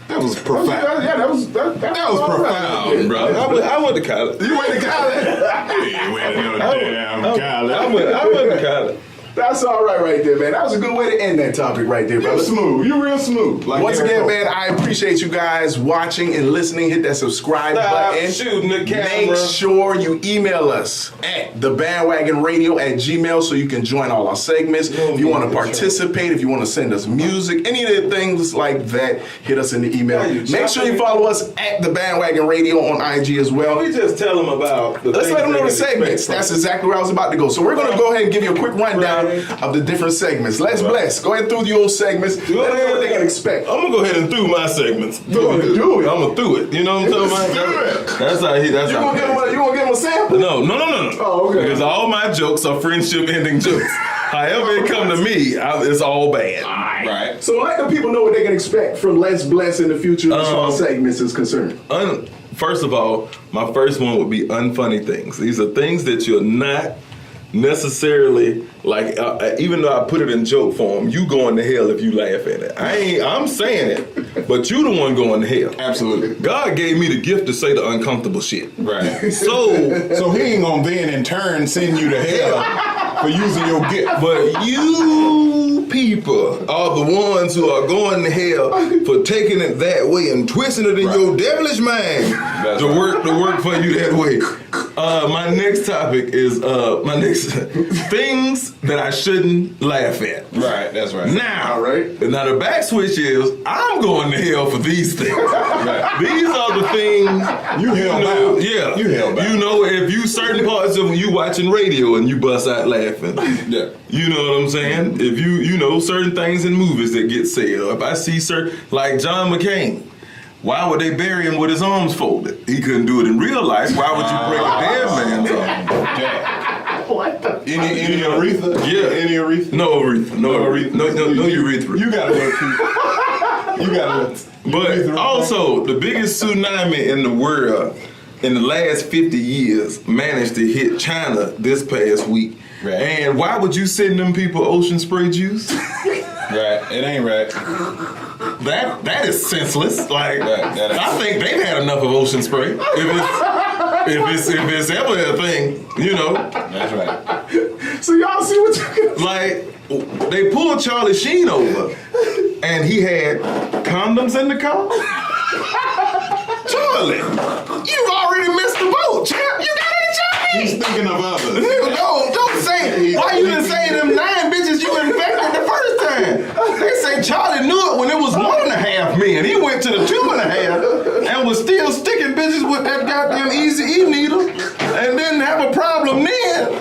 That was profound. That was profound, bro.
I went to college.
You went to college? You went to no damn college.
I went to college.
That's all right there, man. That was a good way to end that topic right there, brother.
You're real smooth.
Like once again, man, I appreciate you guys watching and listening. Hit that subscribe button.
Shooting the camera.
Make sure you email us at thebandwagonradio@gmail.com so you can join all our segments. If you want to participate, if you want to send us music, any of the things like that, hit us in the email. Make sure you follow us at The Bandwagon Radio on IG as well.
We just tell them about
Let's let them know the segments. That's exactly where I was about to go. So we're going to go ahead and give you a quick rundown of the different segments. Let's bless. Go ahead through the old segments. Let them know what they can expect.
I'm gonna go ahead and do my segments.
Do it.
I'm gonna do it. You know what I'm talking about? That's how he. That's
you
how.
You gonna give him a sample?
No.
Oh, okay.
Because all my jokes are friendship ending jokes. However it come to me, it's all bad.
Right.
So let the people know what they can expect from Let's Bless in the future as far as segments is concerned.
First of all, my first one would be unfunny things. These are things that you're not necessarily like, even though I put it in joke form, you going to hell if you laugh at it. I'm saying it, but you the one going to hell.
Absolutely.
God gave me the gift to say the uncomfortable shit.
Right.
So
he ain't gonna then in turn send you to hell for using your gift.
But you people are the ones who are going to hell for taking it that way and twisting it in your devilish mind to work for you that way. My next topic is things that I shouldn't laugh at.
Right, that's right.
Now
the back switch is I'm going to hell for these things. Right. These are the things
you know.
Yeah,
you hell back.
You know, if you certain parts of when you watching radio and you bust out laughing.
Yeah.
You know what I'm saying? If you know certain things in movies that get said. If I see certain, like John McCain. Why would they bury him with his arms folded? He couldn't do it in real life. Why would you break a dead man's arm?
What the?
Any urethra?
Yeah.
Any urethra?
No urethra. No urethra. No urethra.
You gotta look. You gotta look.
But also, the biggest tsunami in the world in the last 50 years managed to hit China this past week.
Right.
And why would you send them people ocean spray juice?
Right. It ain't right.
That is senseless. Like I think they've had enough of ocean spray. If it's ever a thing, you know.
That's right.
So y'all see what you
like. They pulled Charlie Sheen over, and he had condoms in the car. Charlie, you've already missed the boat, champ. You got any Charlie?
He's thinking of others.
Don't say it. Why you didn't say them 9 bitches you infected the first time? They say Charlie knew it when it still sticking bitches with that goddamn Easy-E needle and didn't have a problem then.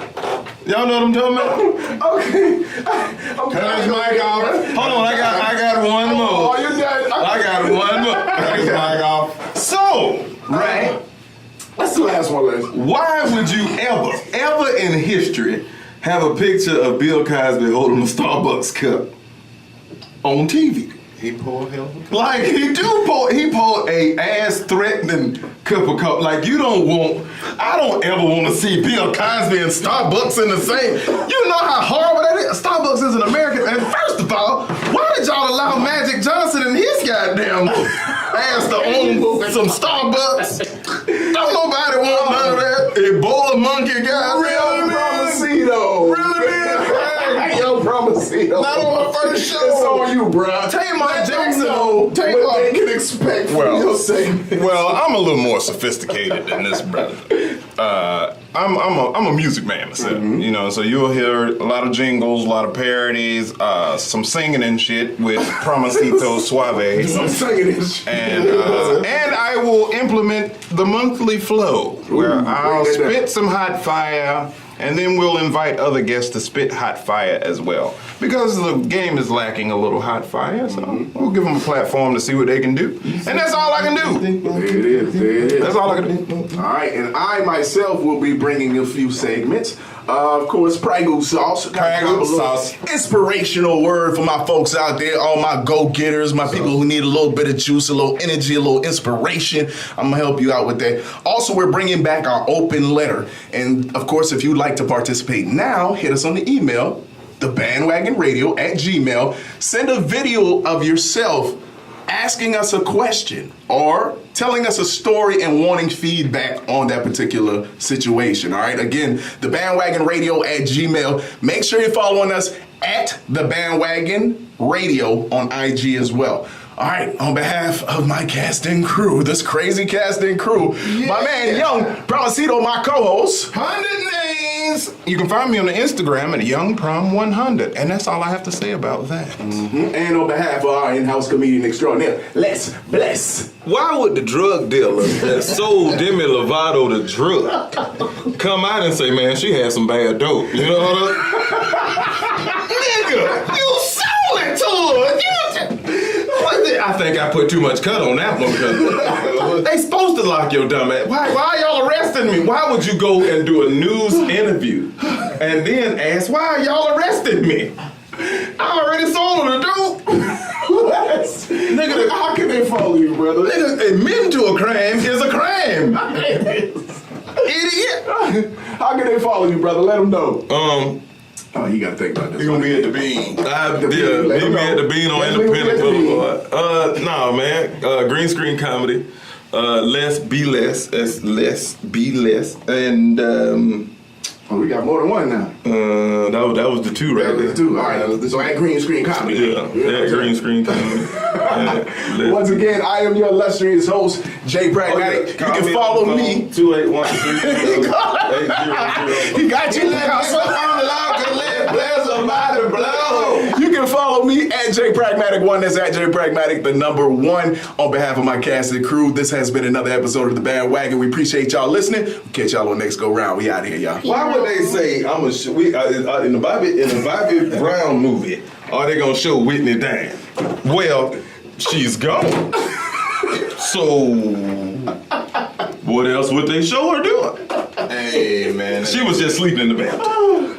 Y'all know what I'm talking about?
Okay.
Turn his mic off. Hold on, I got one more.
Oh, you're done.
I got one more. Turn his mic off. So, right.
That's the last one, Les.
Why would you ever in history have a picture of Bill Cosby holding a Starbucks cup on TV?
He pulled him.
Like he pulled a ass-threatening cup of coffee. Like I don't ever want to see Bill Cosby and Starbucks in the same. You know how horrible that is? Starbucks is an American. And first of all, why did y'all allow Magic Johnson and his goddamn ass to own some Starbucks? Don't nobody want none of that. Ebola monkey guy.
Real Promisito.
Really, man?
Yo, Promisito.
Not on the first show.
It's on you, bro.
Tamar Jackson.
What they can expect from your segment.
Well, I'm a little more sophisticated than this, brother. I'm a music man myself, you know, so you'll hear a lot of jingles, a lot of parodies, some singing and shit with Promisito Suave.
Some singing and shit.
And I will implement the monthly flow where I'll spit some hot fire and then we'll invite other guests to spit hot fire as well. Because the game is lacking a little hot fire, so we'll give them a platform to see what they can do. And that's all I can do.
There it is.
That's all I can do.
All right, and I myself will be bringing a few segments. Of course, Prego sauce.
Prego sauce.
Inspirational word for my folks out there, all my go-getters, my people who need a little bit of juice, a little energy, a little inspiration. I'm going to help you out with that. Also, we're bringing back our open letter. And, of course, if you'd like to participate now, hit us on the email, thebandwagonradio@gmail. Send a video of yourself asking us a question or telling us a story and wanting feedback on that particular situation. All right, again, thebandwagonradio@gmail. Make sure you're following us at the Bandwagon Radio on IG as well. All right, on behalf of my casting crew, this crazy casting crew, my man Young Promisito, my co-host.
100 names. You can find me on the Instagram at YoungProm100, and that's all I have to say about that.
And on behalf of our in-house comedian extraordinaire, let's bless.
Why would the drug dealer that sold Demi Lovato the drug come out and say, man, she had some bad dope? You know what Nigga, you sold it to her. I think I put too much cut on that one because they supposed to lock your dumb ass. Why y'all arresting me? Why would you go and do a news interview and then ask, why are y'all arresting me? I already sold her the dope.
Nigga, how can they follow you, brother?
Nigga, admitting to a crime is a crime. Idiot.
How can they follow you, brother? Let them know. Oh, you gotta think about this.
You're gonna be at the Bean.
Meet me at the Bean on Independent Boulevard. No, man. Green Screen Comedy. Less, be less. That's less, be less. And
oh, we got more than one now.
That was the two right there.
That's two. All right. So at Green Screen Comedy.
Yeah, Green Screen Comedy.
Once again, I am your illustrious host, Jay Pragmatic. You can follow me.
281
He got you. You can follow me at Jay Pragmatic1. That's at Jay Pragmatic, the number 1. On behalf of my casted crew, this has been another episode of The Bandwagon. We appreciate y'all listening. We'll catch y'all on next go round. We out of here, y'all.
Why would they say in the Bobby Brown movie? Are they gonna show Whitney dying? Well, she's gone. So what else would they show her doing?
Hey, man.
She was just sleeping in the bathroom.